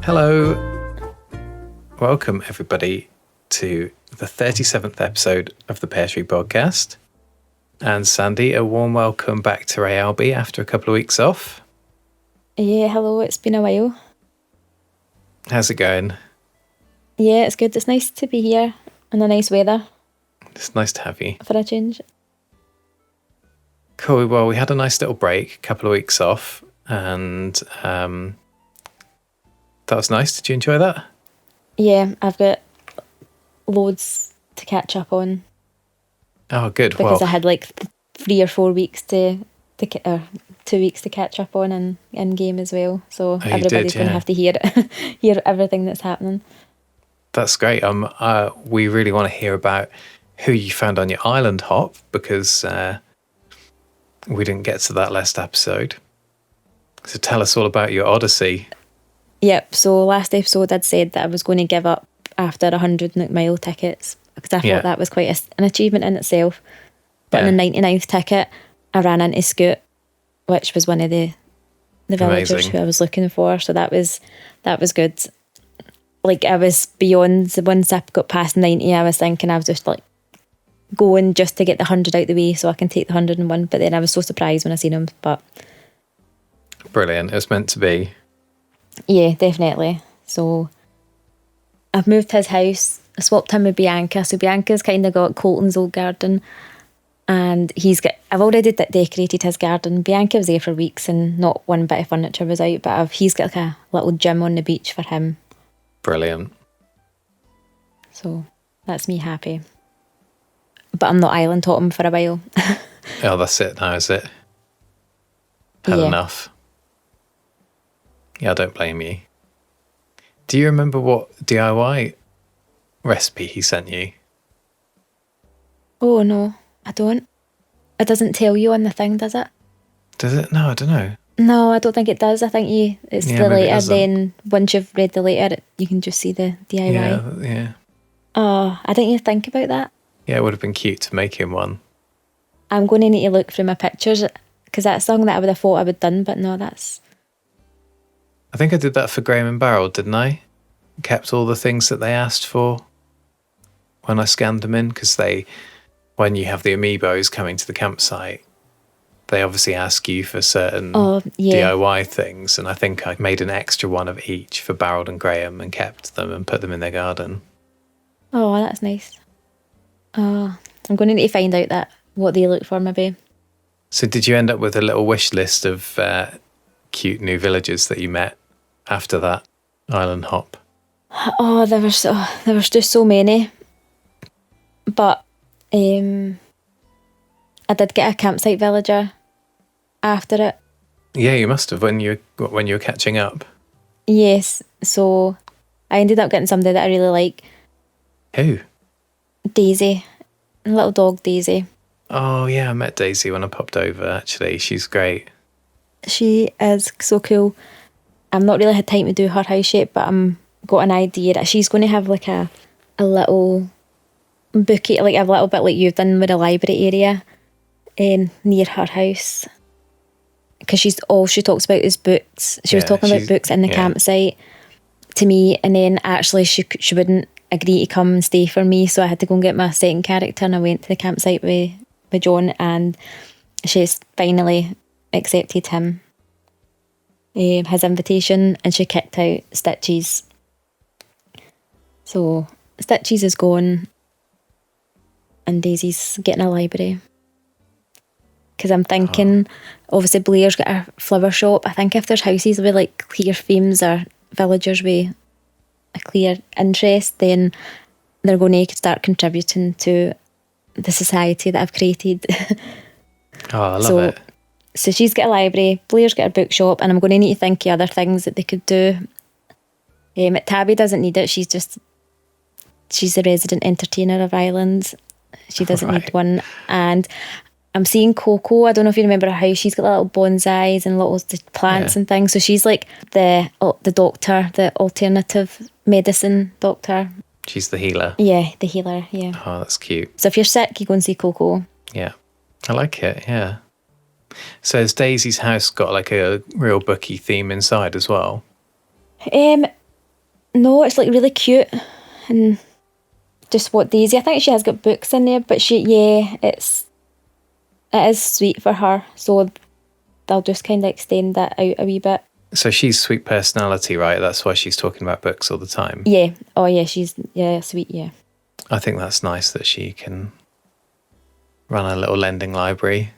Hello. Welcome, everybody, to the 37th episode of the Pear Tree Podcast. And Sandi, a warm welcome back to Re Albi after a couple of weeks off. Yeah, hello, it's been a while. How's it going? Yeah, it's good. It's nice to be here in the nice weather. It's nice to have you. For a change. Cool. Well, we had a nice little break, a couple of weeks off, and that was nice. Did you enjoy that? Yeah, I've got loads to catch up on. Oh, good. Because I had like 3 or 4 weeks to 2 weeks to catch up on and in game as well. So everybody's going to have to hear everything that's happening. That's great. We really want to hear about who you found on your island hop, because we didn't get to that last episode. So tell us all about your odyssey. Yep, so last episode I'd said that I was going to give up after 100 mile tickets, because I thought that was quite an achievement in itself. But in the 99th ticket, I ran into Scoot, which was one of the villagers who I was looking for. So that was good. Like, I was beyond, once I got past 90, I was thinking I was just like going just to get the 100 out the way so I can take the 101. But then I was so surprised when I seen him. But brilliant. It was meant to be. Yeah, definitely. So I've moved his house. I swapped him with Bianca. So Bianca's kind of got Colton's old garden, and I've already decorated his garden. Bianca was there for weeks and not one bit of furniture was out, but he's got like a little gym on the beach for him. Brilliant. So that's me happy. But I'm not island hopping for a while. Oh, that's it now, is it? Had enough. Yeah, I don't blame you. Do you remember what DIY recipe he sent you? Oh, no, I don't. It doesn't tell you on the thing, does it? Does it? No, I don't know. No, I don't think it does. I think it's the letter, then once you've read the letter, you can just see the DIY. Yeah. Oh, I didn't even think about that. Yeah, it would have been cute to make him one. I'm going to need to look through my pictures, because that's something that I would have thought I would have done, but no, that's... I think I did that for Graham and Barrel, didn't I? Kept all the things that they asked for when I scanned them in, because when you have the amiibos coming to the campsite, they obviously ask you for certain DIY things, and I think I made an extra one of each for Barrel and Graham and kept them and put them in their garden. Oh, that's nice. Oh, I'm going to need to find out what they look for, maybe. So did you end up with a little wish list of cute new villagers that you met after that island hop? Oh, there was just so many. But I did get a campsite villager after it. Yeah, you must have when you were catching up. Yes, so I ended up getting somebody that I really like. Who? Daisy, a little dog Daisy. Oh yeah, I met Daisy when I popped over. Actually, she's great. She is so cool. I've not really had time to do her house yet, but I'm got an idea that she's going to have like a little bookie, like a little bit like you've done with the library area near her house. Because all she talks about is books. She was talking about books in the campsite to me, and then actually she wouldn't agree to come and stay for me, so I had to go and get my second character, and I went to the campsite with John, and she's finally accepted him, his invitation, and she kicked out Stitches. So Stitches is gone and Daisy's getting a library. Because I'm thinking, obviously Blair's got a flower shop. I think if there's houses with like clear themes or villagers with a clear interest, then they're going to start contributing to the society that I've created. Oh, I love it. So she's got a library, Blair's got a bookshop, and I'm going to need to think of other things that they could do. Tabby doesn't need it. She's a resident entertainer of Ireland. She doesn't need one. And I'm seeing Coco. I don't know if you remember her house. She's got little bonsais and little plants and things. So she's like the doctor, the alternative medicine doctor. She's the healer. Yeah, the healer, yeah. Oh, that's cute. So if you're sick, you go and see Coco. Yeah, I like it, yeah. So has Daisy's house got like a real booky theme inside as well? No, it's like really cute and just what Daisy. I think she has got books in there, but it is sweet for her. So they'll just kind of extend that out a wee bit. So she's sweet personality, right? That's why she's talking about books all the time. Yeah. Oh yeah, she's sweet. Yeah. I think that's nice that she can run a little lending library.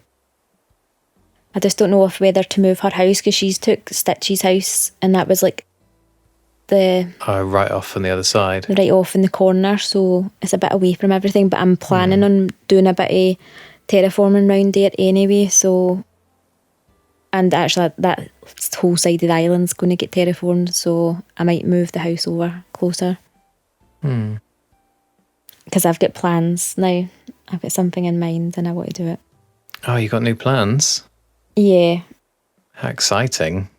I just don't know whether to move her house, because she's took Stitch's house, and that was like right off on the other side. Right off in the corner, so it's a bit away from everything. But I'm planning on doing a bit of terraforming round there anyway. So, and actually that whole side of the island's going to get terraformed, so I might move the house over closer. Because I've got plans now. I've got something in mind and I want to do it. Oh, you got new plans? Yeah. How exciting.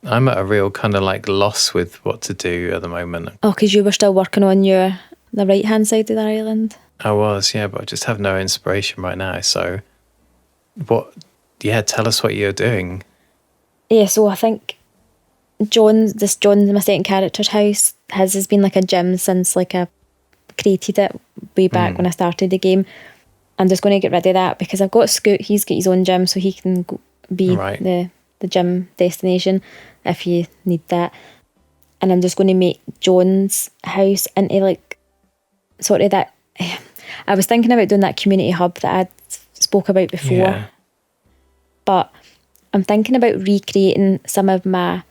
I'm at a real kind of like loss with what to do at the moment. Oh, because you were still working on the right-hand side of the island? I was, yeah, but I just have no inspiration right now. So, tell us what you're doing. Yeah, so I think John's, my second character's house, his has been like a gym since like I created it way back when I started the game. I'm just going to get rid of that because I've got Scoot, he's got his own gym, so he can be the gym destination if you need that. And I'm just going to make John's house into like sort of that. I was thinking about doing that community hub that I'd spoke about before, but I'm thinking about recreating some of my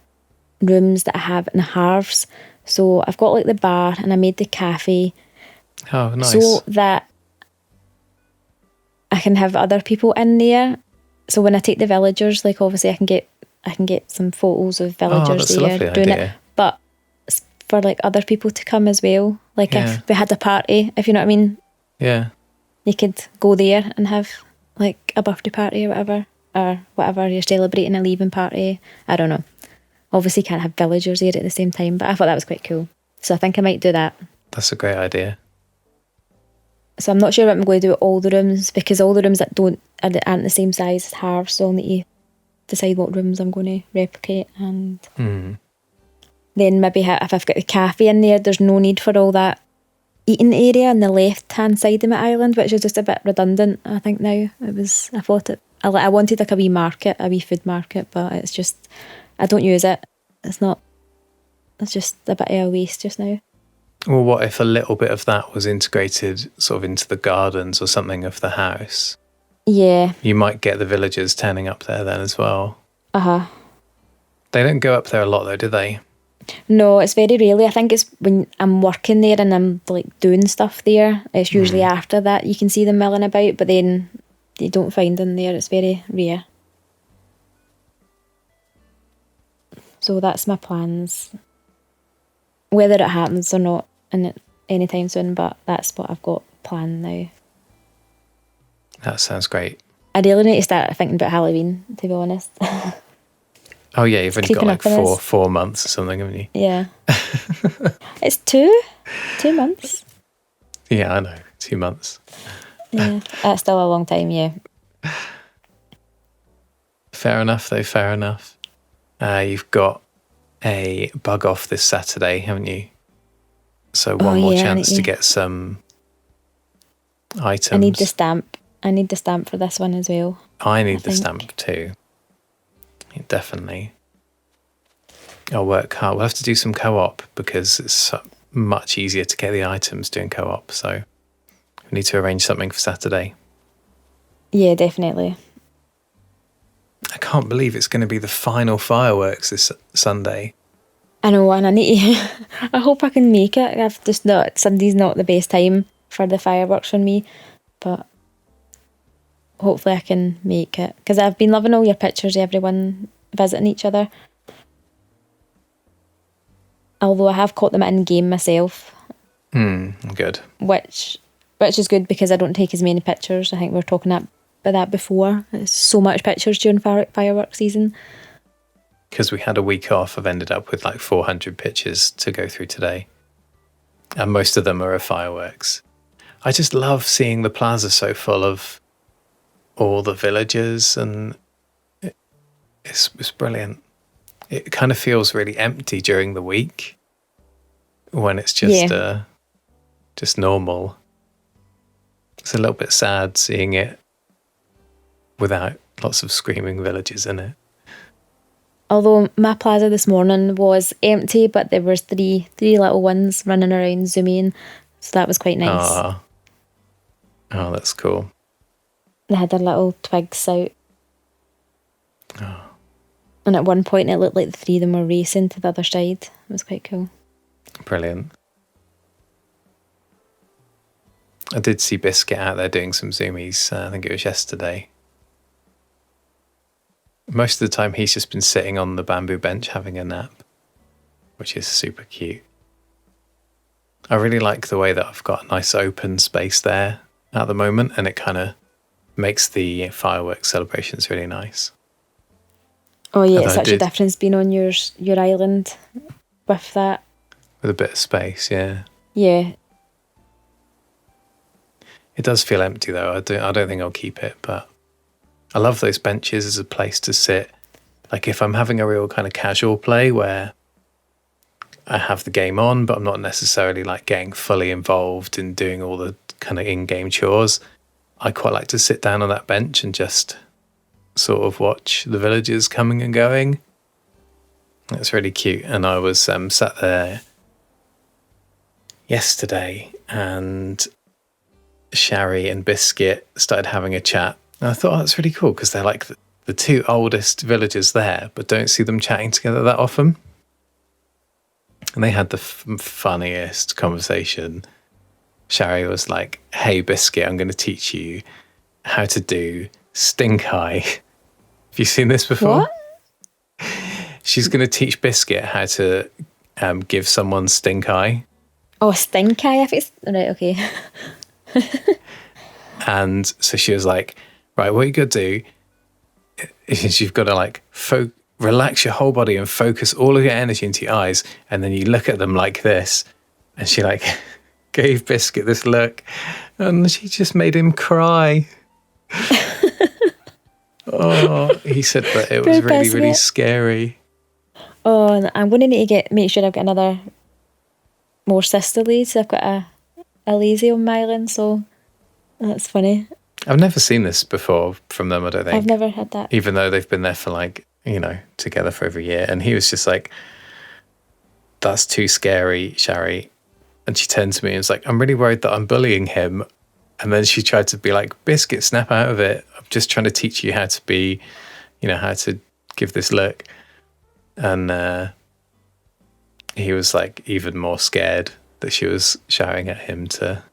rooms that I have in halves. So I've got like the bar and I made the cafe. Oh, nice. So that I can have other people in there. So when I take the villagers, like obviously I can get some photos of villagers there doing it. But for like other people to come as well. Like if we had a party, if you know what I mean. Yeah. You could go there and have like a birthday party or whatever you're celebrating, a leaving party. I don't know. Obviously can't have villagers there at the same time, but I thought that was quite cool. So I think I might do that. That's a great idea. So I'm not sure what I'm going to do with all the rooms, because all the rooms that aren't the same size as halves, so I'll need to decide what rooms I'm going to replicate. And then maybe if I've got the cafe in there, there's no need for all that eating area on the left hand side of my island, which is just a bit redundant. I think now I wanted like a wee food market, but it's just I don't use it. It's just a bit of a waste just now. Well, what if a little bit of that was integrated sort of into the gardens or something of the house? Yeah. You might get the villagers turning up there then as well. Uh-huh. They don't go up there a lot though, do they? No, it's very rarely. I think it's when I'm working there and I'm like doing stuff there. It's usually after that you can see them milling about, but then you don't find them there. It's very rare. So that's my plans. Whether it happens or not anytime soon, but that's what I've got planned now. That sounds great. I really need to start thinking about Halloween, to be honest. Oh yeah, you've only got like 4 months or something, haven't you? Yeah. It's 2 months. Yeah, I know. 2 months. Yeah, that's still a long time, yeah. Fair enough though, fair enough. You've got a bug off this Saturday, haven't you? So one more chance to get some items. I need the stamp for this one as well. I need the stamp too. Yeah, definitely. I'll work hard. We'll have to do some co-op because it's so much easier to get the items doing co-op. So we need to arrange something for Saturday. Yeah, definitely. I can't believe it's going to be the final fireworks this Sunday. I know, and I need to, I hope I can make it. I've just not, Sunday's not the best time for the fireworks for me, but hopefully I can make it. Because I've been loving all your pictures of everyone visiting each other. Although I have caught them in game myself. Good. Which is good because I don't take as many pictures. I think we were talking about that before. It's so much pictures during fireworks season. Because we had a week off, I've ended up with like 400 pictures to go through today. And most of them are of fireworks. I just love seeing the plaza so full of all the villagers, and it's brilliant. it kind of feels really empty during the week when it's just normal. It's a little bit sad seeing it without lots of screaming villagers in it. Although my plaza this morning was empty, but there was three little ones running around zooming, so that was quite nice. Oh, that's cool. They had their little twigs out. Oh. And at one point it looked like the three of them were racing to the other side. It was quite cool. Brilliant. I did see Biscuit out there doing some zoomies. I think it was yesterday. Most of the time he's just been sitting on the bamboo bench having a nap, which is super cute. I really like the way that I've got a nice open space there at the moment, and it kind of makes the fireworks celebrations really nice. Oh yeah, it's such a difference being on your island with that. With a bit of space, yeah. Yeah. It does feel empty though. I don't think I'll keep it, but I love those benches as a place to sit. Like if I'm having a real kind of casual play where I have the game on, but I'm not necessarily like getting fully involved in doing all the kind of in-game chores, I quite like to sit down on that bench and just sort of watch the villagers coming and going. It's really cute. And I was sat there yesterday and Shari and Biscuit started having a chat. And I thought, that's really cool because they're like the two oldest villagers there, but don't see them chatting together that often. And they had the funniest conversation. Shari was like, hey, Biscuit, I'm going to teach you how to do stink eye. Have you seen this before? What? She's going to teach Biscuit how to give someone stink eye. Oh, stink eye? If it's right, okay. And so she was like, right, what you got to do is you've got to like relax your whole body and focus all of your energy into your eyes, and then you look at them like this. And she like gave Biscuit this look, and she just made him cry. Oh, he said that it was really, really scary. Oh, I'm going to need to make sure I've got another more sisterly. So I've got a lazy on my island, so that's funny. I've never seen this before from them, I don't think. I've never had that. Even though they've been there for like, together for over a year. And he was just like, that's too scary, Shari. And she turned to me and was like, I'm really worried that I'm bullying him. And then she tried to be like, Biscuit, snap out of it. I'm just trying to teach you how to be, how to give this look. And he was like even more scared that she was shouting at him to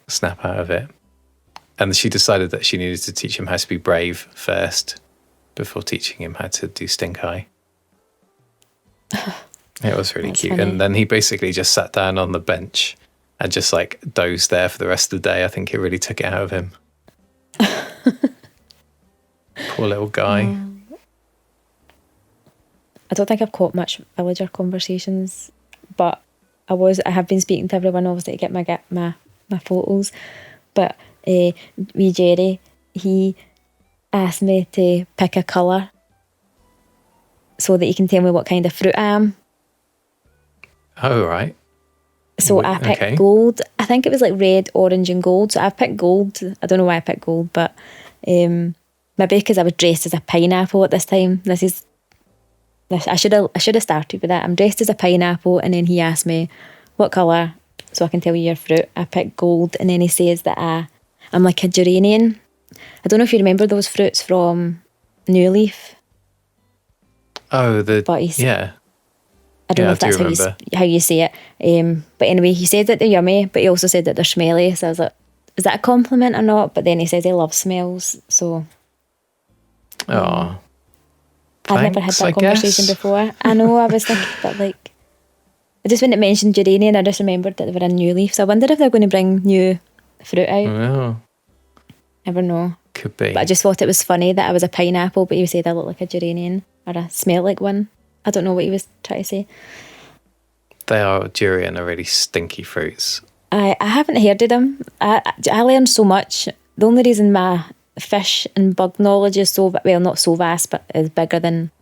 snap out of it. And she decided that she needed to teach him how to be brave first before teaching him how to do stink eye. It was really cute. Funny. And then he basically just sat down on the bench and just like dozed there for the rest of the day. I think it really took it out of him. Poor little guy. I don't think I've caught much villager conversations, but I have been speaking to everyone obviously to get my photos. But wee Jerry, he asked me to pick a colour so that he can tell me what kind of fruit I am. Oh, right. So I picked gold. I think it was like red, orange and gold. So I've picked gold. I don't know why I picked gold, but maybe because I was dressed as a pineapple at this time. I should have started with that. I'm dressed as a pineapple, and then he asked me what colour so I can tell you your fruit. I picked gold, and then he says that I'm like a geranium. I don't know if you remember those fruits from New Leaf. Oh, yeah. I don't know if that's how you say it. But anyway, he said that they're yummy, but he also said that they're smelly. So I was like, is that a compliment or not? But then he says he loves smells. So. Oh. I'd never had that conversation before. I know, I was thinking, but like, I just when it mentioned geranium, I just remembered that they were in New Leaf. So I wondered if they're going to bring new fruit out. Oh. Never know. Could be. But I just thought it was funny that I was a pineapple, but you said I look like a geranium or I smell like one. I don't know what he was trying to say. Durian are really stinky fruits. I haven't heard of them. I learned so much. The only reason my fish and bug knowledge is not so vast, but is bigger than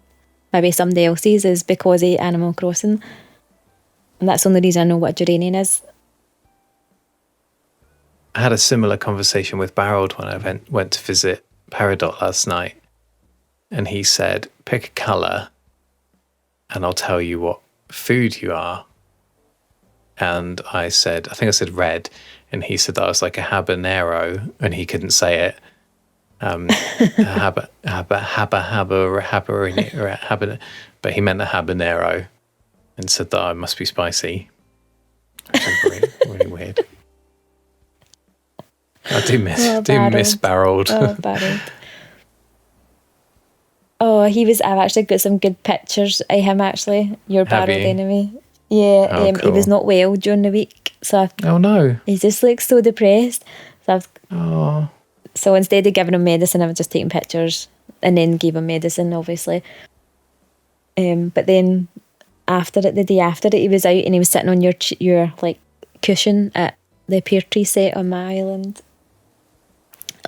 maybe somebody else's is because of Animal Crossing. And that's the only reason I know what a geranium is. I had a similar conversation with Barold when I went to visit Peridot last night. And he said, pick a colour and I'll tell you what food you are. And I think I said red. And he said that I was like a habanero, and he couldn't say it. But he meant a habanero and said that I must be spicy. Which is really, really weird. I do miss Barold. Oh, Barold. Oh, I've actually got some good pictures of him, actually. Your Barold enemy. Yeah, cool. He was not well during the week. Oh, no. He's just like so depressed. So instead of giving him medicine, I've just taken pictures and then gave him medicine, obviously. But then the day after it, he was out and he was sitting on your like cushion at the pear tree set on my island,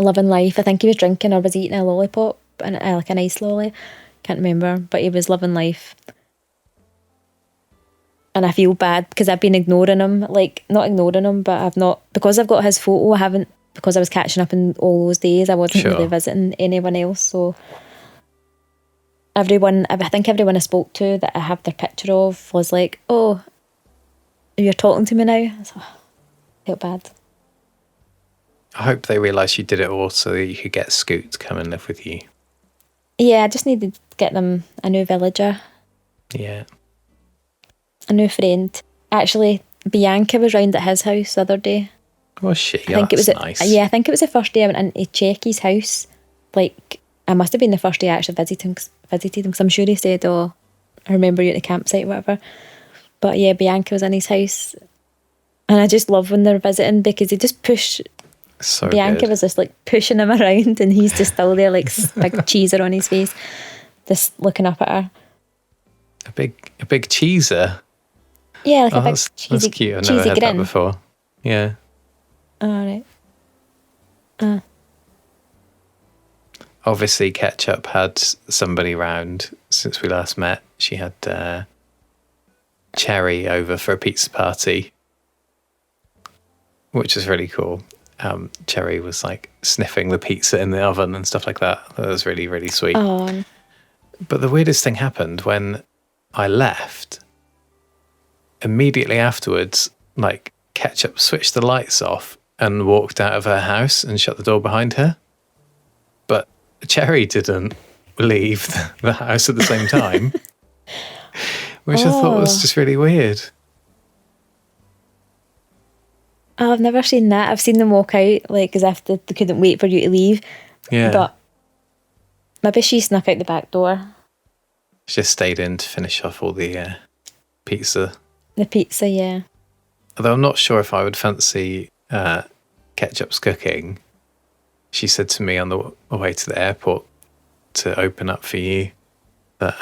living life. I think he was drinking or was eating a lollipop, and like a nice lolly. Can't remember, but he was living life. And I feel bad because I've been ignoring him, like not ignoring him, but I've not, because I've got his photo. I haven't, because I was catching up in all those days. I wasn't really visiting anyone else, so I think everyone I spoke to that I have their picture of was like, "Oh, you're talking to me now." So, I felt bad. I hope they realise you did it all so that you could get Scoot to come and live with you. Yeah, I just needed to get them a new villager. Yeah. A new friend. Actually, Bianca was round at his house the other day. Was she? I think nice. I think it was the first day I went in to check his house. Like, I must have been the first day I actually visited him, because I'm sure he said, "Oh, I remember you at the campsite," or whatever. But yeah, Bianca was in his house. And I just love when they're visiting because they just push. So Bianca good. was just like pushing him around and he's just still there, like big cheeser on his face, just looking up at her. A big cheeser. Yeah, like a big that's cheesy, cute. I've cheesy never heard grin. that before. Yeah. All right. Obviously, Ketchup had somebody round since we last met. She had Cherry over for a pizza party, which is really cool. Cherry was like sniffing the pizza in the oven and stuff like that. That was really, really sweet. Oh. But the weirdest thing happened when I left. Immediately afterwards, like, Ketchup switched the lights off and walked out of her house and shut the door behind her. But Cherry didn't leave the house at the same time, which I thought was just really weird. Oh, I've never seen that. I've seen them walk out like as if they couldn't wait for you to leave. Yeah. But maybe she snuck out the back door. She just stayed in to finish off all the pizza. The pizza, yeah. Although I'm not sure if I would fancy Ketchup's cooking. She said to me on the way to the airport to open up for you that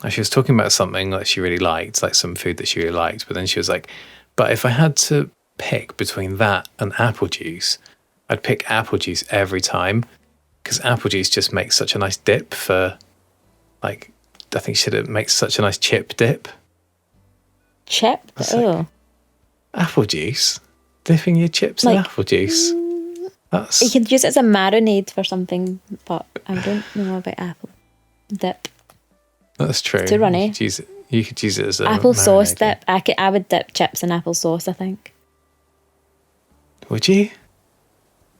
she was talking about something that she really liked, like some food that she really liked, but then she was like, but if I had to pick between that and apple juice, I'd pick apple juice every time, because apple juice just makes such a nice dip for, like, I think she said it makes such a nice chip dip. Chip? Oh. Apple juice? Dipping your chips in apple juice? You could use it as a marinade for something, but I don't know about apple dip. That's true. It's too runny. You could use it as a apple sauce marinade. dip. I would dip chips in apple sauce, I think. Would you?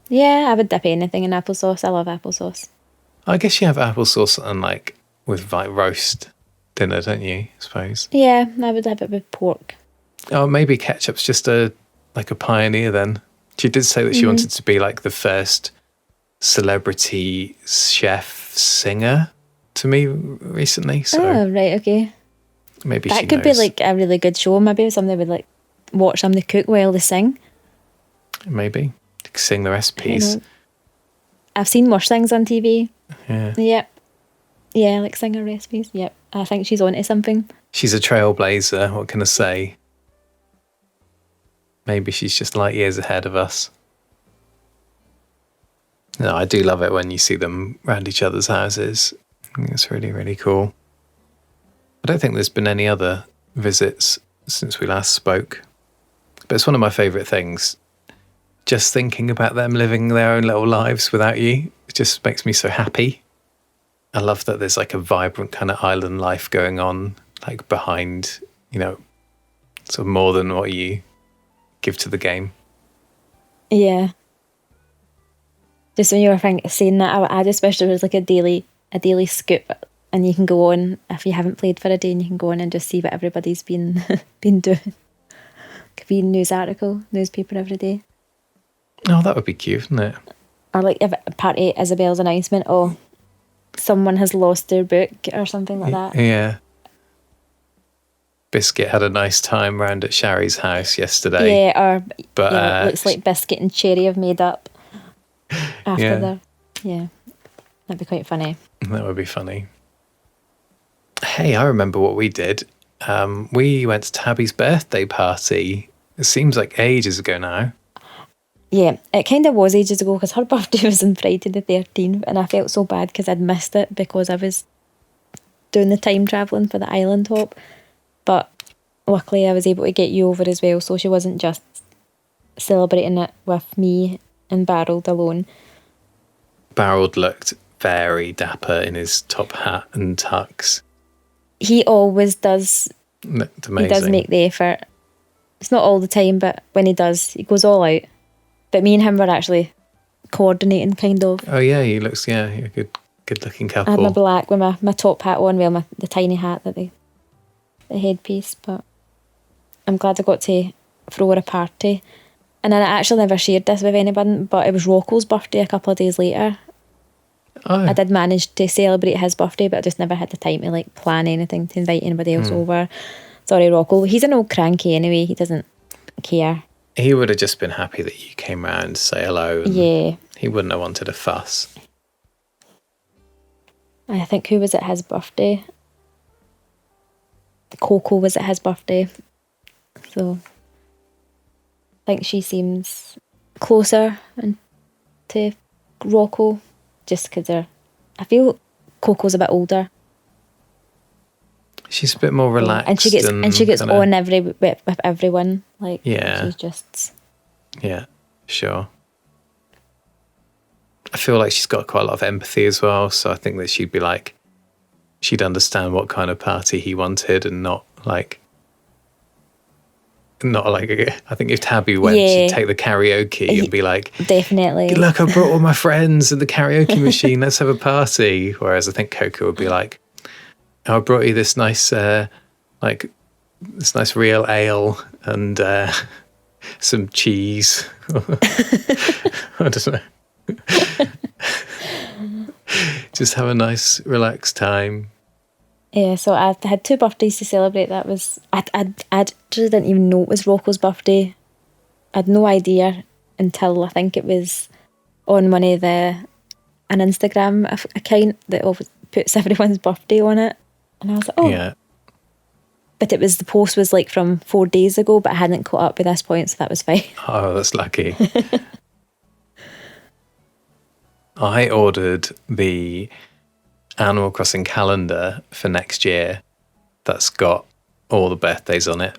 Yeah, I would dip anything in applesauce. I love applesauce. I guess you have applesauce and like with like roast dinner, don't you? I suppose. Yeah, I would have it with pork. Oh, maybe Ketchup's just a pioneer then. She did say that she wanted to be like the first celebrity chef singer to me recently. So oh, right, okay. Maybe that she could knows. be like a really good show. Maybe somebody would like watch somebody cook while they sing. Maybe sing the recipes. I've seen worse things on TV. Yeah. Yep. Yeah, like singer recipes. Yep. I think she's onto something. She's a trailblazer. What can I say? Maybe she's just light years ahead of us. No, I do love it when you see them round each other's houses. It's really, really cool. I don't think there's been any other visits since we last spoke, but it's one of my favourite things. Just thinking about them living their own little lives without you, it just makes me so happy. I love that there's like a vibrant kind of island life going on, like behind, sort of more than what you give to the game. Yeah. Just when you were saying that, I just wish there was like a daily scoop, and you can go on if you haven't played for a day, and you can go on and just see what everybody's been doing. Could be a news article, newspaper every day. Oh, that would be cute, wouldn't it? Or like if part 8, Isabel's announcement, someone has lost their book or something like that. Yeah. Biscuit had a nice time round at Sharry's house yesterday. Yeah, but it looks like Biscuit and Cherry have made up after their... Yeah, that'd be quite funny. That would be funny. Hey, I remember what we did. We went to Tabby's birthday party. It seems like ages ago now. Yeah, it kind of was ages ago because her birthday was on Friday the 13th, and I felt so bad because I'd missed it because I was doing the time travelling for the island hop. But luckily I was able to get you over as well, so she wasn't just celebrating it with me and Barold alone. Barold looked very dapper in his top hat and tux. He always does. Looked amazing. He does make the effort. It's not all the time, but when he does, he goes all out. But me and him were actually coordinating, kind of. Oh yeah, he looks a good looking couple. I had my black with my top hat on, the tiny hat that the headpiece. But I'm glad I got to throw her a party. And then I actually never shared this with anyone, but it was Rocco's birthday a couple of days later. Oh. I did manage to celebrate his birthday, but I just never had the time to plan anything to invite anybody else over. Sorry, Rocco. He's an old cranky anyway. He doesn't care. He would have just been happy that you came round to say hello. Yeah. He wouldn't have wanted a fuss. I think who was at his birthday? Coco was at his birthday. So I think she seems closer to Rocco just because I feel Coco's a bit older. She's a bit more relaxed. And she gets on with everyone. She's just... Yeah, sure. I feel like she's got quite a lot of empathy as well, so I think that she'd understand what kind of party he wanted and not like I think if Tabby went, she'd take the karaoke and be like, definitely, look, I brought all my friends and the karaoke machine, let's have a party. Whereas I think Coco would be like, I brought you this nice real ale and some cheese. I don't know. Just have a nice relaxed time. Yeah, so I had 2 birthdays to celebrate. That was I actually didn't even know it was Rocco's birthday. I had no idea until I think it was on an Instagram account that puts everyone's birthday on it, and I was like, oh. Yeah. But the post was from 4 days ago, but I hadn't caught up with this point, so that was fine. Oh, that's lucky. I ordered the Animal Crossing calendar for next year that's got all the birthdays on it.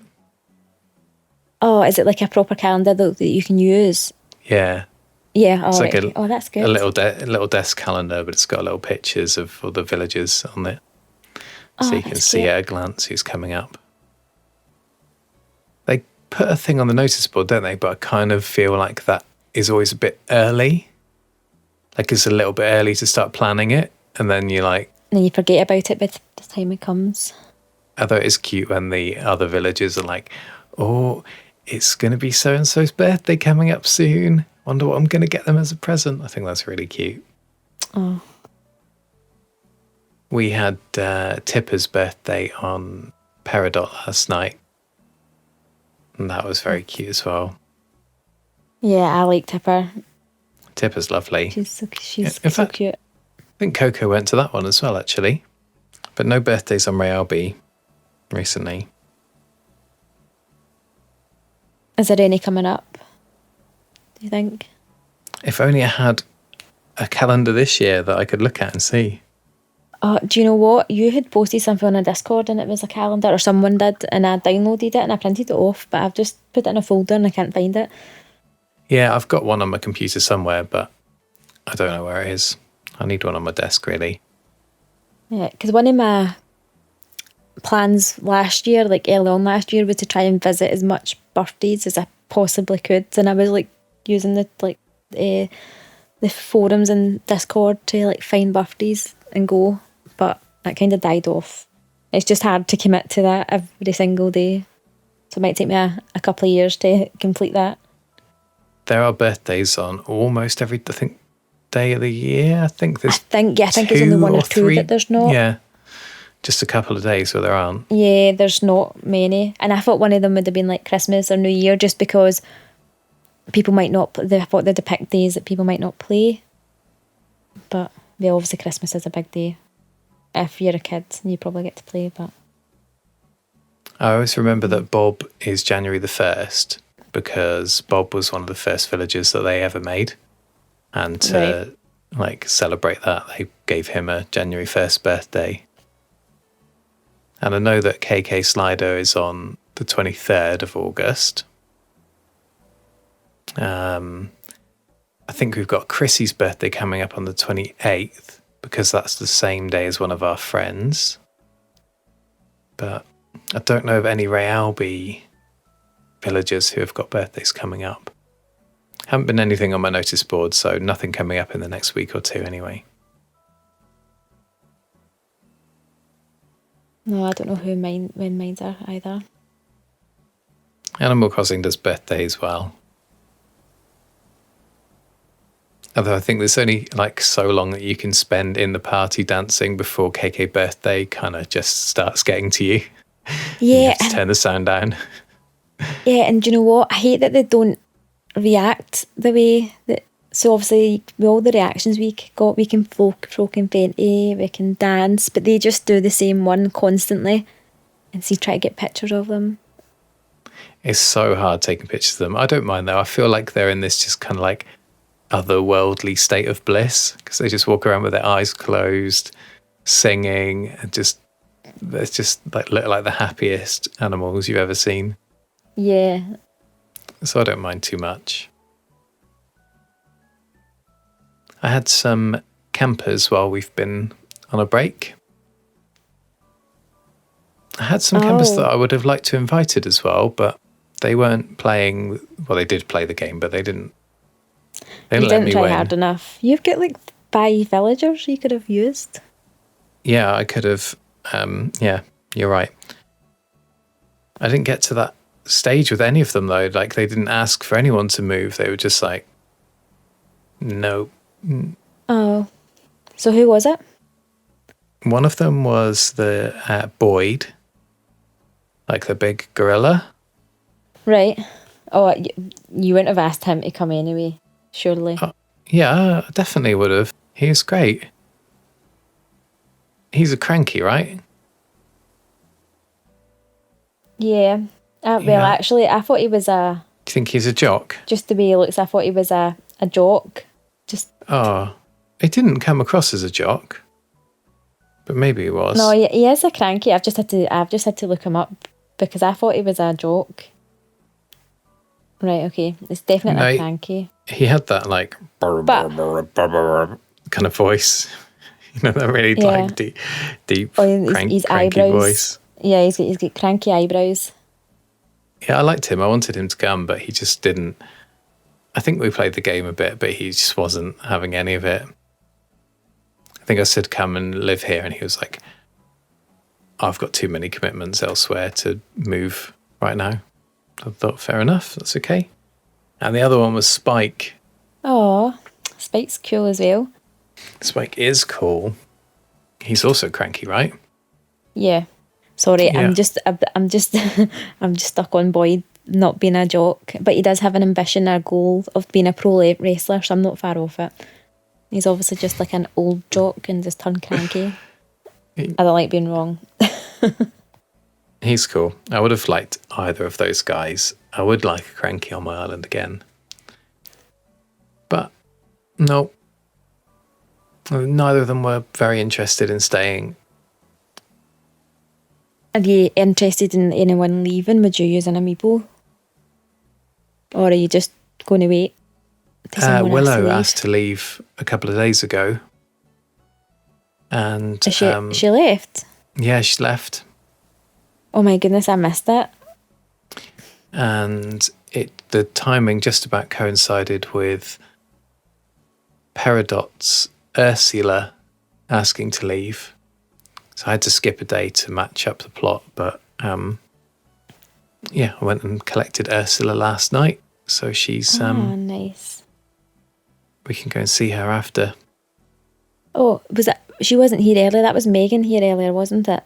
Oh, is it like a proper calendar that you can use? Yeah. Yeah, it's that's good. A little desk calendar, but it's got little pictures of all the villagers on it. So you can see at a glance who's coming up. They put a thing on the notice board, don't they? But I kind of feel like that is always a bit early. Like it's a little bit early to start planning it. And then and then you forget about it by the time it comes. Although it is cute when the other villagers are like, oh, it's going to be so-and-so's birthday coming up soon. Wonder what I'm going to get them as a present. I think that's really cute. Oh. We had Tipper's birthday on Peridot last night. And that was very cute as well. Yeah, I like Tipper. Tipper's lovely. She's so cute. I think Coco went to that one as well, actually. But no birthdays on Re Albi recently. Is there any coming up, do you think? If only I had a calendar this year that I could look at and see. Oh, do you know what? You had posted something on a Discord and it was a calendar, or someone did, and I downloaded it and I printed it off, but I've just put it in a folder and I can't find it. Yeah, I've got one on my computer somewhere, but I don't know where it is. I need one on my desk, really. Yeah, because one of my plans last year, like early on last year, was to try and visit as much birthdays as I possibly could, and I was like using the forums and Discord to like find birthdays and go, but that kind of died off. It's just hard to commit to that every single day, so it might take me a couple of years to complete that. There are birthdays on almost every, I think, day of the year. I think there's I think there's only one or two three that there's not. Yeah, just a couple of days where there aren't. Yeah, there's not many, and I thought one of them would have been like Christmas or New Year, just because people might not. I thought they'd pick days that people might not play, but yeah, obviously Christmas is a big day. If you're a kid, you probably get to play. But I always remember that Bob is January the 1st because Bob was one of the first villagers that they ever made, and to like celebrate that, they gave him a January 1st birthday. And I know that KK Slider is on the 23rd of August. I think we've got Chrissy's birthday coming up on the 28th because that's the same day as one of our friends. But I don't know of any Re Albi villagers who have got birthdays coming up. Haven't been anything on my notice board, so nothing coming up in the next week or two anyway. no, I don't know when mine are either. Animal Crossing does birthday as well. Although I think there's only like so long that you can spend in the party dancing before KK birthday kind of just starts getting to you. Yeah, You have to turn the sound down. yeah, and do you know what? I hate that they don't react the way that. So obviously, with all the reactions we got, we can folk confetti, we can dance, but they just do the same one constantly, and so you try to get pictures of them. It's so hard taking pictures of them. I don't mind though. I feel like they're in this just kind of like otherworldly state of bliss because they just walk around with their eyes closed, singing, and they're just like look like the happiest animals you've ever seen. Yeah. So I don't mind too much. I had some campers while we've been on a break. I had some campers that I would have liked to invited as well, but they weren't playing. Well, they did play the game, but they didn't. They You didn't let didn't me try win. hard enough. You've got like 5 villagers you could have used. Yeah, I could have. Yeah, you're right. I didn't get to that stage with any of them though. Like they didn't ask for anyone to move. They were just like, no. Oh. So who was it? One of them was the Boyd, like the big gorilla. Right. Oh, you wouldn't have asked him to come anyway, surely. Yeah, I definitely would have. He was great. He's a cranky, right? Yeah. Well, Yeah. actually, I thought he was Do you think he's a jock? just the way he looks, I thought he was a jock. Just Oh, he didn't come across as a jock, but maybe he was. no, he is a cranky. I've just had to look him up because I thought he was a joke. Right, okay. It's definitely No, a cranky. He had that like kind of voice, you know, that really like deep, His cranky eyebrows. voice. Yeah, he's got cranky eyebrows. Yeah, I liked him. I wanted him to come, but he just didn't. I think we played the game a bit, but he just wasn't having any of it. I think I said, come and live here. And he was like, I've got too many commitments elsewhere to move right now. I thought, fair enough. That's okay. And the other one was Spike. Oh, Spike's cool as well. Spike is cool. He's also cranky, right? Yeah. Sorry, Yeah. I'm just I'm just stuck on Boyd not being a jock, but he does have an ambition, a goal of being a pro wrestler, so I'm not far off it. He's obviously just like an old jock and just turned cranky. I don't like being wrong. He's cool. I would have liked either of those guys. I would like a cranky on my island again. But no. Neither of them were very interested in staying. Are you interested in anyone leaving? Would you use an amiibo? Or are you just going to wait till someone Willow asked asked to leave a couple of days ago. And she left? yeah, she left. Oh my goodness, I missed it. And the timing just about coincided with Peridot's Ursula asking to leave. So I had to skip a day to match up the plot. But yeah, I went and collected Ursula last night. So she's... nice. we can go and see her after. Oh, was that... She wasn't here earlier. That was Megan here earlier, wasn't it?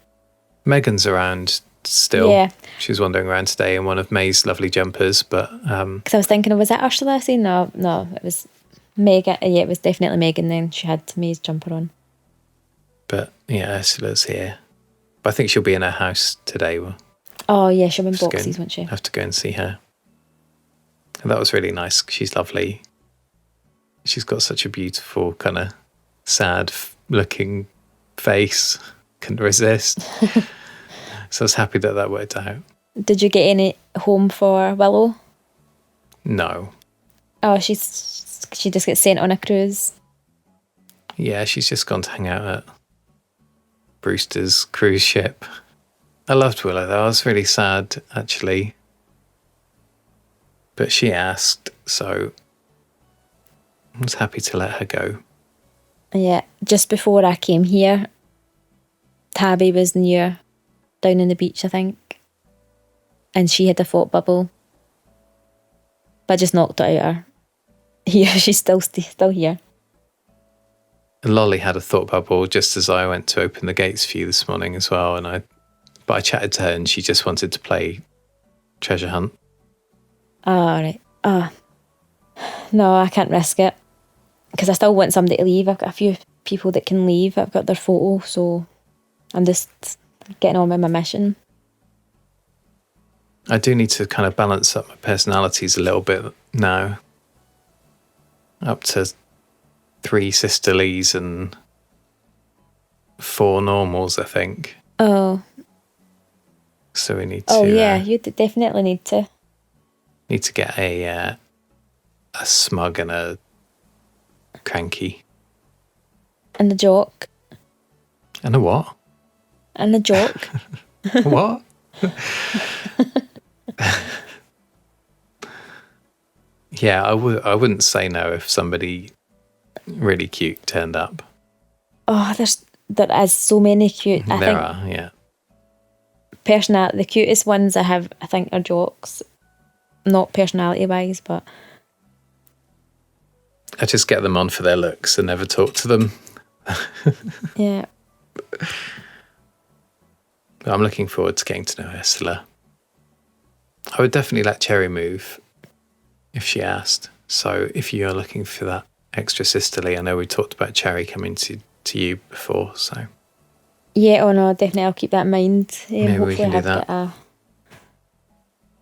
Megan's around still. Yeah. She was wandering around today in one of May's lovely jumpers, but... Because I was thinking, was that Ursula I seen? No, it was Megan. Yeah, it was definitely Megan then. She had May's jumper on. But yeah, Ursula's here. But I think she'll be in her house today. Oh yeah, she'll be in boxes, won't she? Have to go and see her. And that was really nice. She's lovely. She's got such a beautiful kind of sad looking face. Couldn't resist. So I was happy that worked out. Did you get any home for Willow? No. Oh, she just gets sent on a cruise. Yeah, she's just gone to hang out at Brewster's cruise ship. I loved Willow though. I was really sad actually. But she asked, so I was happy to let her go. Yeah, just before I came here, Tabby was near down on the beach, I think. And she had a thought bubble. But I just knocked it out of her. Here, she's still here. Lolly had a thought bubble just as I went to open the gates for you this morning as well. But I chatted to her and she just wanted to play treasure hunt. Oh, right. Oh. No, I can't risk it. Because I still want somebody to leave. I've got a few people that can leave. I've got their photo, so I'm just getting on with my mission. I do need to kind of balance up my personalities a little bit now. Up to 3 sisterlies and 4 normals, I think. Oh. So we need to... Oh, yeah, you definitely need to. Need to get a smug and a cranky. And a jock. And a what? And a jock. What? Yeah, I wouldn't say no if somebody really cute turned up. Oh, there is so many cute. I think are, yeah. Personality, the cutest ones I think are jocks. Not personality wise, but I just get them on for their looks and never talk to them. yeah. I'm looking forward to getting to know Ursula. I would definitely let Cherry move if she asked. So if you're looking for that extra sisterly, I know we talked about Cherry coming to you before, so... Yeah, oh no, definitely I'll keep that in mind. Maybe hopefully we can do that. Get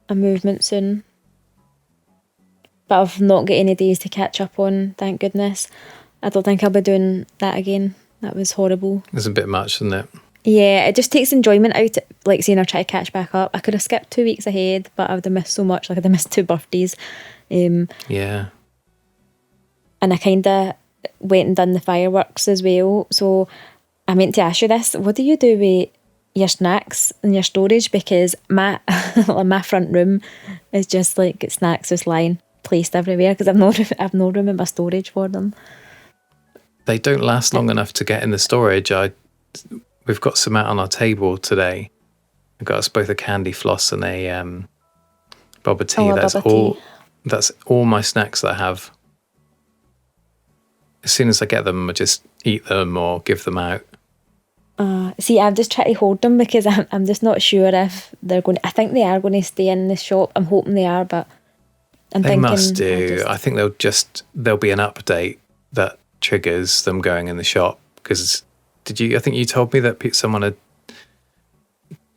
a movement soon. But I've not got any days to catch up on, thank goodness. I don't think I'll be doing that again. That was horrible. It's a bit much, isn't it? Yeah, it just takes enjoyment out, like seeing her try to catch back up. I could have skipped 2 weeks ahead, but I would have missed so much. Like I'd have missed 2 birthdays. Yeah. And I kind of went and done the fireworks as well. So I meant to ask you this. What do you do with your snacks and your storage? Because my my front room is just like snacks just lying placed everywhere because I've no room in my storage for them. They don't last long enough to get in the storage. We've got some out on our table today. I've got us both a candy floss and a boba tea. That's all my snacks that I have. As soon as I get them, I just eat them or give them out. See, I'm just trying to hold them because I'm just not sure if they're going. I think they are going to stay in the shop. I'm hoping they are, but They must do. I think there'll be an update that triggers them going in the shop. Because I think you told me that someone had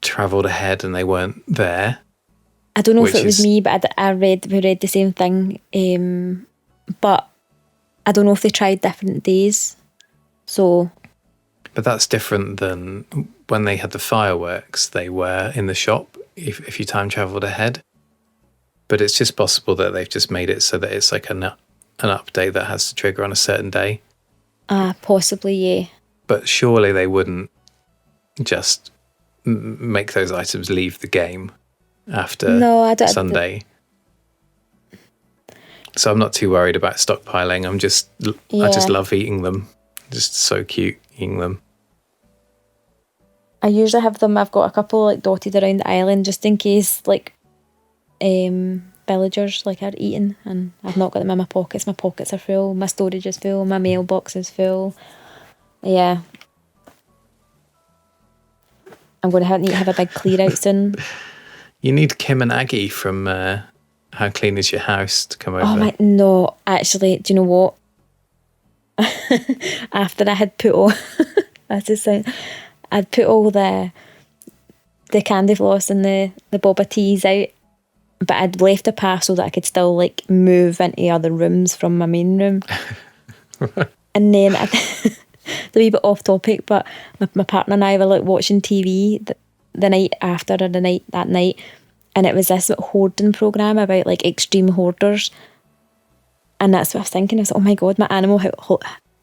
travelled ahead and they weren't there. I don't know if it was me, but we read the same thing. But I don't know if they tried different days. So, But that's different than when they had the fireworks. They were in the shop if you time travelled ahead. But it's just possible that they've just made it so that it's like an update that has to trigger on a certain day. possibly, yeah. But surely they wouldn't just make those items leave the game after No, I don't. Sunday. So I'm not too worried about stockpiling. I just Yeah. love eating them. Just so cute eating them. I usually have them. I've got a couple like dotted around the island just in case like villagers like are eating, and I've not got them in my pockets. My pockets are full. My storage is full. My mailbox is full. Yeah. I'm going to need to have a big clear out soon. You need Kim and Aggie from How Clean Is Your House to come over. Oh my, no, actually, do you know what? After I had put all, I'd put all the candy floss and the boba teas out, but I'd left a path so that I could still like move into other rooms from my main room. And then a wee bit off topic, but my partner and I were like watching TV the night after or that night, and it was this hoarding programme about like extreme hoarders, and that's what I was thinking. I was like, oh my god, my Animal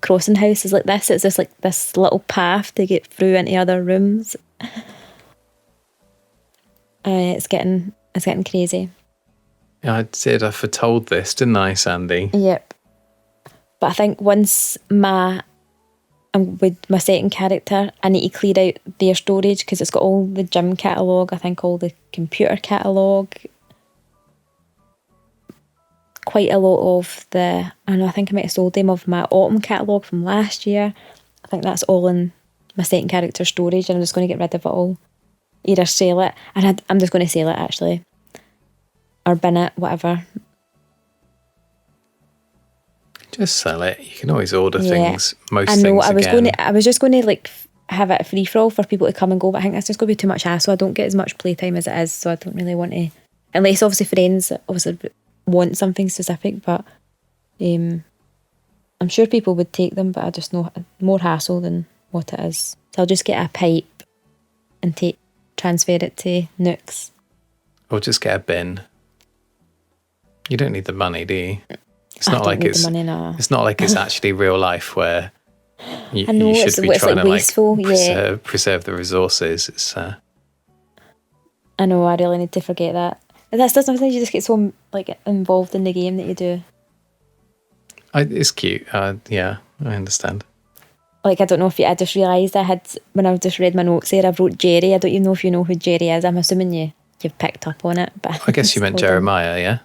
Crossing house is like this. It's just like this little path to get through into other rooms. It's getting crazy. Yeah, I did. I foretold this, didn't I, Sandy? Yep. But I think once I'm with my second character, I need to clear out their storage because it's got all the gym catalogue, I think all the computer catalogue, quite a lot of I think I might have sold them of my autumn catalogue from last year. I think that's all in my second character storage, and I'm just going to get rid of it all. Either sell it, and I'm just going to sell it actually, or bin it, whatever. Just sell it. You can always order things. Most I know. things I was just going to like have it a free for all for people to come and go, but I think that's just going to be too much hassle. I don't get as much playtime as it is, so I don't really want to. Unless obviously friends obviously want something specific, but I'm sure people would take them, but I just know more hassle than what it is. So I'll just get a pipe and transfer it to Nooks. Or just get a bin. You don't need the money, do you? It's not like it's money, no. It's not like it's actually real life where you should be it's trying like to wasteful, preserve the resources. It's I know. I really need to forget that. That's sometimes you just get so like involved in the game that you do. It's cute. Yeah, I understand. Like, I don't know if I just realised when I just read my notes there, I wrote Jerry. I don't even know if you know who Jerry is. I'm assuming you've picked up on it. But I guess you meant Jeremiah, yeah?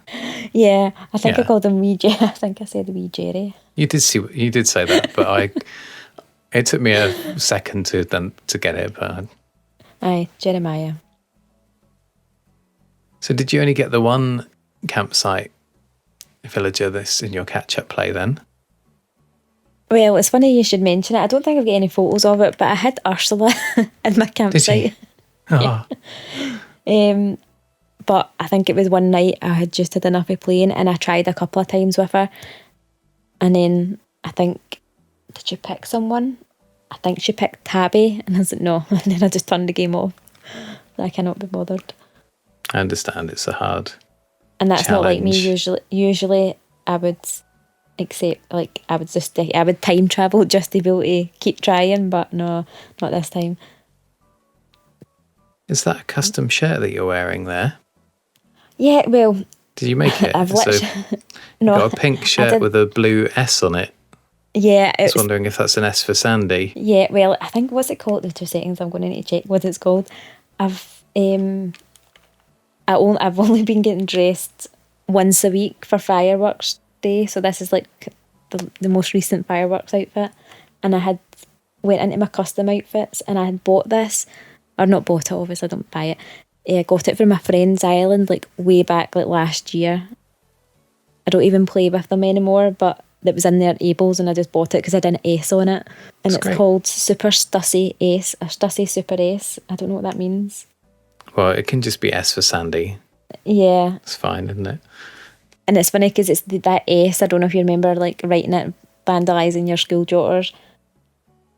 Yeah, I think I called him Wee Jerry. I think I said Wee Jerry. You did say that, but it took me a second to get it. But Aye, Jeremiah. So did you only get the one campsite villager this in your catch-up play then? Well, it's funny you should mention it. I don't think I've got any photos of it, but I had Ursula in my campsite. Did you? Oh. But I think it was one night I had just had enough of playing, and I tried a couple of times with her. And then I think, did she pick someone? I think she picked Tabby, and I was like, no. And then I just turned the game off. I cannot be bothered. I understand it's a hard And that's challenge. not like me. Usually I would accept, like, I would time travel just to be able to keep trying, but no, not this time. Is that a custom shirt that you're wearing there? Yeah, well... Did you make it? No, got a pink shirt with a blue S on it. Yeah. I was wondering if that's an S for Sandy. Yeah, well, I think, what's it called? The 2 seconds, I'm going to need to check what it's called. I've only been getting dressed once a week for fireworks day, so this is like the most recent fireworks outfit, and I went into my custom outfits, and I had bought this, or not bought it, obviously I don't buy it. I got it from my friend's island like way back like last year. I don't even play with them anymore, but it was in their Ables, and I just bought it because I had an S on it, and That's it's great. called Super Stussy S, or Stussy Super S. I don't know what that means. Well, it can just be S for Sandy. Yeah. It's fine, isn't it? And it's funny because it's that S, I don't know if you remember like writing it, vandalising your school jotters.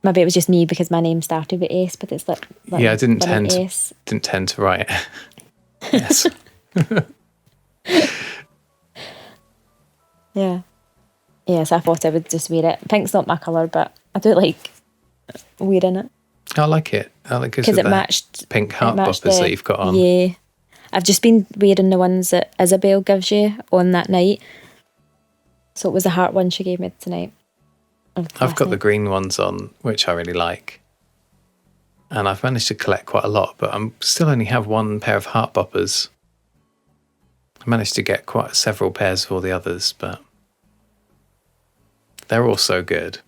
Maybe it was just me because my name started with S, but it's like Yeah, I didn't S. tend to write it. Yes. Yeah. Yeah, so I thought I would just wear it. Pink's not my colour, but I do like wearing it. I like it. I like it Because with it the matched... pink heart matched boppers that you've got on. Yeah. I've just been wearing the ones that Isabel gives you on that night. So it was the heart one she gave me tonight. I've got the green ones on, which I really like. And I've managed to collect quite a lot, but I still only have one pair of heart boppers. I managed to get quite several pairs of all the others, but they're all so good.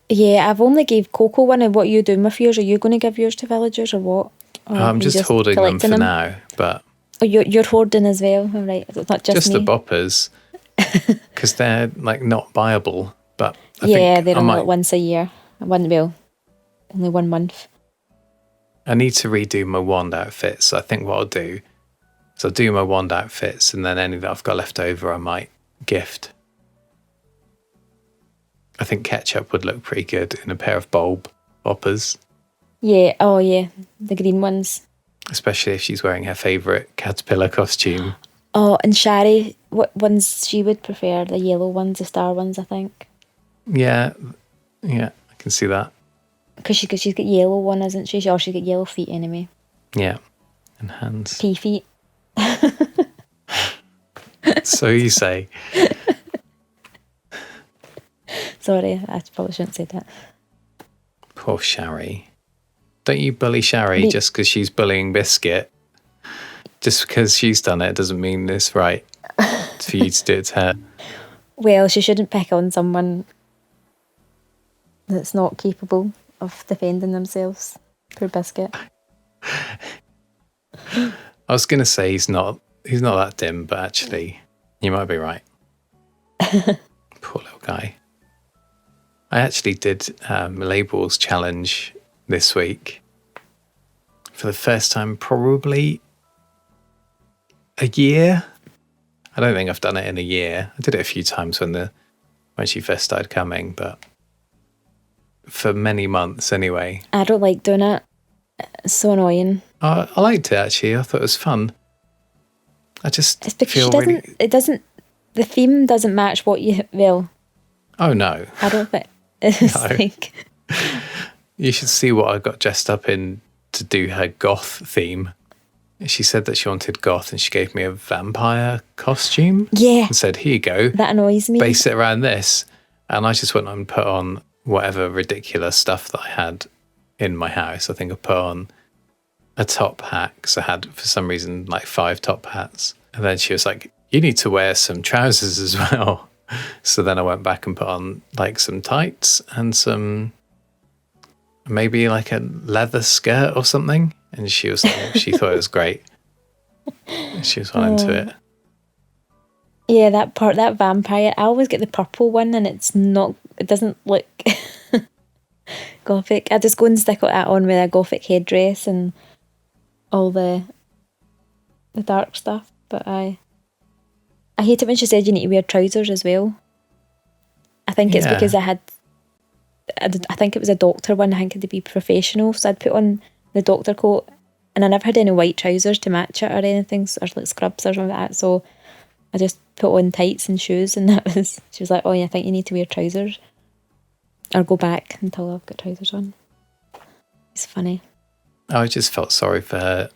Yeah, I've only gave Coco one. And what are you doing with yours? Are you going to give yours to villagers or what? Or I'm just hoarding them for now, but... Oh, you're hoarding as well? All right, it's not just the me. boppers, because they're like not buyable, but I yeah, think they're only like once a year. Only 1 month. I need to redo my wand outfits. So I think what I'll do is I'll do my wand outfits, and then any that I've got left over I might gift. I think Ketchup would look pretty good in a pair of bulb boppers. Yeah, oh yeah, the green ones. Especially if she's wearing her favourite caterpillar costume. Oh, and Shari, what ones she would prefer? The yellow ones, the star ones, I think. Yeah, I can see that. Because she's got yellow one, isn't she? Or she's got yellow feet anyway. Yeah, and hands. Pea feet. So you say. Sorry, I probably shouldn't say that. Poor Shari. Don't you bully Shari just because she's bullying Biscuit? Just because she's done it doesn't mean it's right for you to do it to her. Well, she shouldn't pick on someone that's not capable of defending themselves. Poor Biscuit. I was going to say he's not that dim, but actually, you might be right. Poor little guy. I actually did a labels challenge this week for the first time probably a year. I don't think I've done it in a year. I did it a few times when she first started coming, but for many months anyway. I don't like doing it. It's so annoying. I liked it actually. I thought it was fun. I just it's because feel the theme doesn't match what you... Well... Oh no. I don't think... It's No. like... You should see what I got dressed up in to do her goth theme. She said that she wanted goth and she gave me a vampire costume. Yeah. And said, here you go. That annoys me. Base it around this. And I just went and put on whatever ridiculous stuff that I had in my house. I think I put on a top hat because I had, for some reason, like 5 top hats. And then she was like, you need to wear some trousers as well. So then I went back and put on like some tights and some... maybe like a leather skirt or something, and she thought it was great. She was well into it. Yeah, that vampire, I always get the purple one and it doesn't look gothic. I just go and stick that on with a gothic headdress and all the dark stuff. But I hate it when she said you need to wear trousers as well. I think it's because I think it was a doctor one. I think it had to be professional, so I'd put on the doctor coat, and I never had any white trousers to match it or anything, or like scrubs or something like that. So I just put on tights and shoes, and she was like, "Oh yeah, I think you need to wear trousers, or go back until I've got trousers on." It's funny. I just felt sorry for her.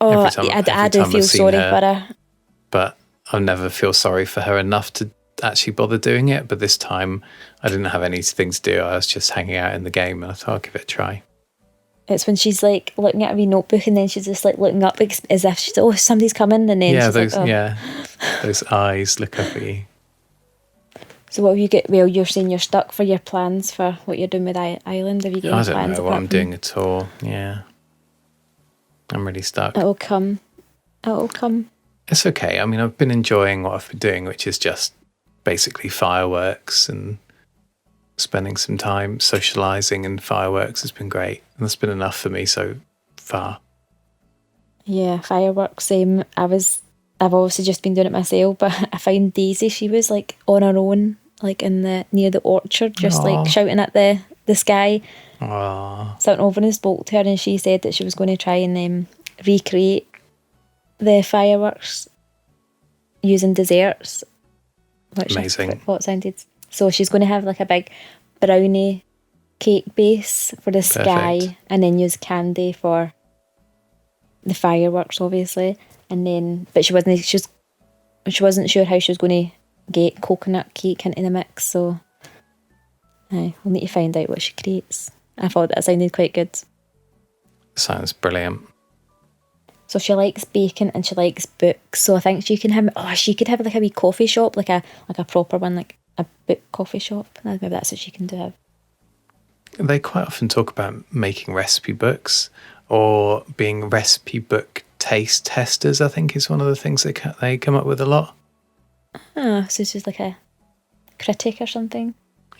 Oh, I do feel sorry for her, but I never feel sorry for her enough to actually bother doing it. But this time I didn't have anything to do. I was just hanging out in the game and I thought I'll give it a try. It's when she's like looking at a wee notebook and then she's just like looking up as if she's, oh, somebody's coming, and then those eyes look up at you. So what have you got? Well, you're saying you're stuck for your plans for what you're doing with Island. Have you got any plans? I don't know what I'm doing at all. Yeah, I'm really stuck. It'll come. It's okay. I mean, I've been enjoying what I've been doing, which is just basically fireworks, and spending some time socialising, and fireworks has been great. And that's been enough for me so far. Yeah, fireworks, same. I've obviously just been doing it myself, but I found Daisy, she was like on her own, like near the orchard, just like shouting at the the sky. Aww. Something over and spoke to her, and she said that she was going to try and recreate the fireworks using desserts. Which Amazing. what sounded. So she's going to have like a big brownie cake base for the sky, and then use candy for the fireworks, obviously. And then, but she wasn't sure how she was going to get coconut cake into the mix. So, we'll need to find out what she creates. I thought that sounded quite good. Sounds brilliant. So she likes baking and she likes books. So I think she could have like a wee coffee shop, like a proper one, like a book coffee shop. Maybe that's what she can do. They quite often talk about making recipe books or being recipe book taste testers, I think is one of the things they come up with a lot. So she's like a critic or something.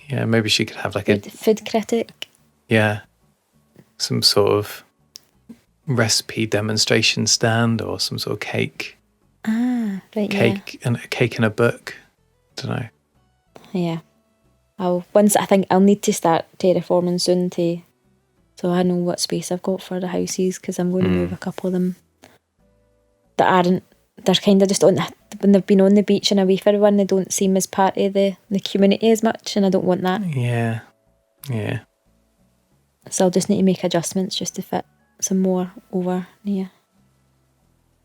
Yeah, maybe she could have like food critic. Yeah, some sort of recipe demonstration stand or some sort of cake. Right. Cake and a cake in a book. Don't know. Yeah. I think I'll need to start terraforming soon so I know what space I've got for the houses, because I'm going to move a couple of them that aren't. They're kind of just when they've been on the beach and away for everyone, they don't seem as part of the community as much, and I don't want that. Yeah. So I'll just need to make adjustments just to fit some more over near.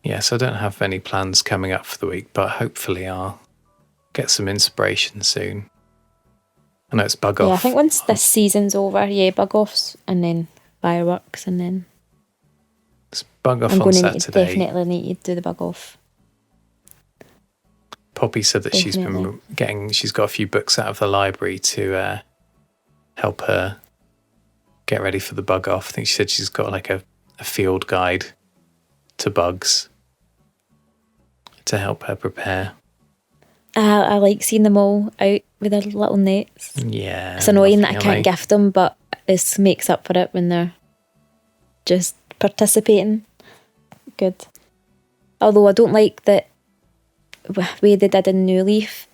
Yes, I don't have any plans coming up for the week, but hopefully I'll get some inspiration soon. I know it's bug off. Yeah, I think once this season's over, bug offs and then fireworks, and then it's bug off I'm on going to Saturday. definitely need to do the bug off. Poppy said that she's got a few books out of the library to help her get ready for the bug off. I think she said she's got like a field guide to bugs to help her prepare. I like seeing them all out with their little nets. Yeah. It's annoying that I lovely. can't gift them, but this makes up for it when they're just participating. Good. Although I don't like that way they did in New Leaf,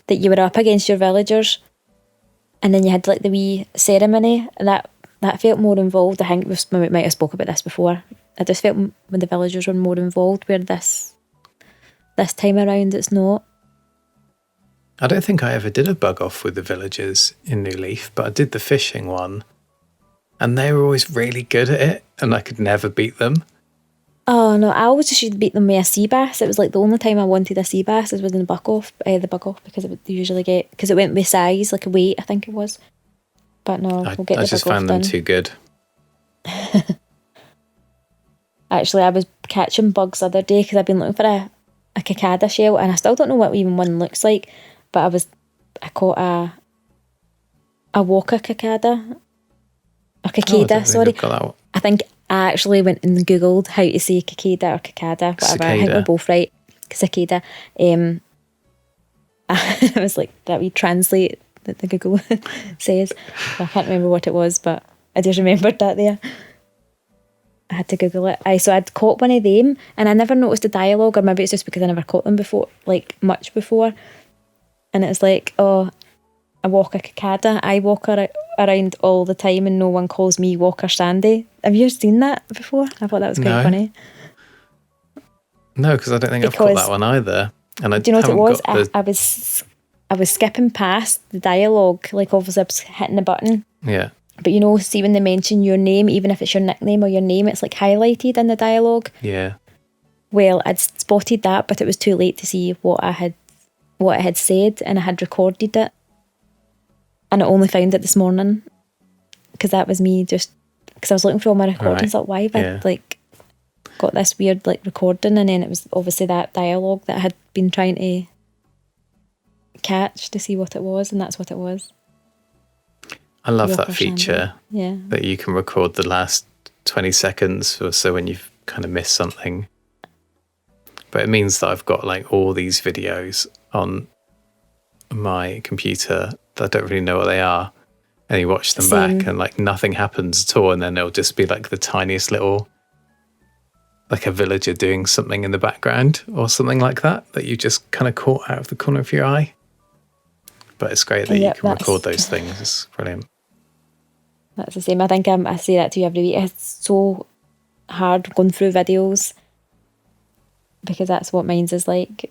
that you were up against your villagers and then you had like the wee ceremony. That felt more involved. I think we might have spoke about this before. I just felt when the villagers were more involved, where this time around it's not. I don't think I ever did a bug off with the villagers in New Leaf, but I did the fishing one and they were always really good at it and I could never beat them. Oh no, I always just beat them with a sea bass. It was like the only time I wanted a sea bass was with the bug off, because they usually get, because it went with size, like a weight, I think it was. But no, we'll get the bug off. I just found them too good. Actually, I was catching bugs the other day because I've been looking for a cicada shell, and I still don't know what even one looks like. But I caught a walker cicada. A cicada, sorry. I think I actually went and googled how to say cicada or cicada, whatever. Cicada. I think we're both right. Cicada. I was like, that we translate that the Google says. I can't remember what it was, but I just remembered that there. I had to Google it. So I'd caught one of them, and I never noticed the dialogue, or maybe it's just because I never caught them before, like much before. And it's like, oh, I walk a cicada. I walk around all the time, and no one calls me Walker Sandy. Have you seen that before? I thought that was quite funny. No, because I don't think I've got that one either. And do you know what it was? I was skipping past the dialogue, like obviously I was hitting the button. Yeah. But see when they mention your name, even if it's your nickname or your name, it's like highlighted in the dialogue. Yeah. Well, I'd spotted that, but it was too late to see what it had said, and I had recorded it. And I only found it this morning, because that was me just, because I was looking for all my recordings, like why have I like got this weird like recording, and then it was obviously that dialogue that I had been trying to catch to see what it was, and that's what it was. I love that feature. Yeah. That you can record the last 20 seconds or so when you've kind of missed something. But it means that I've got like all these videos on my computer that I don't really know what they are. And you watch them back and like nothing happens at all. And then it'll just be like the tiniest little, like a villager doing something in the background or something like that you just kind of caught out of the corner of your eye. But it's great that you can record those things. It's brilliant. That's the same. I think I say that to you every week. It's so hard going through videos because that's what mine's is like.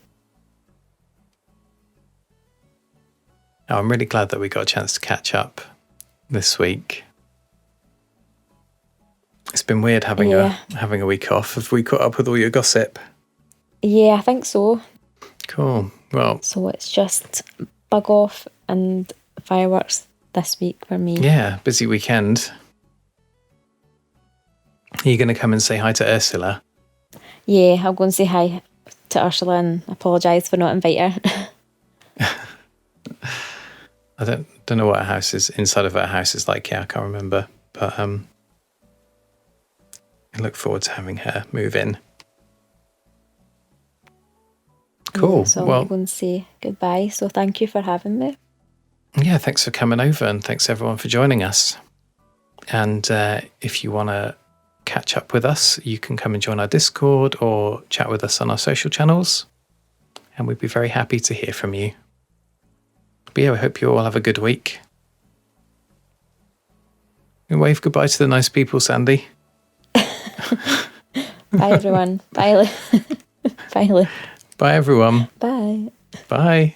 Oh, I'm really glad that we got a chance to catch up this week. It's been weird having a week off. Have we caught up with all your gossip? Yeah, I think so. Cool. Well, so it's just bug off and fireworks this week for me. Yeah, busy weekend. Are you going to come and say hi to Ursula? Yeah, I'll go and say hi to Ursula and apologise for not inviting her. I don't know what her house is, inside of her house is like. Yeah, I can't remember. But I look forward to having her move in. Cool. Yeah, so I'll go and say goodbye. So thank you for having me. Yeah, thanks for coming over and thanks everyone for joining us. And if you want to catch up with us, you can come and join our Discord or chat with us on our social channels. And we'd be very happy to hear from you. But yeah, we hope you all have a good week. And wave goodbye to the nice people, Sandy. Bye, everyone. Bye, Lou. Bye, Lou. Bye, everyone. Bye. Bye.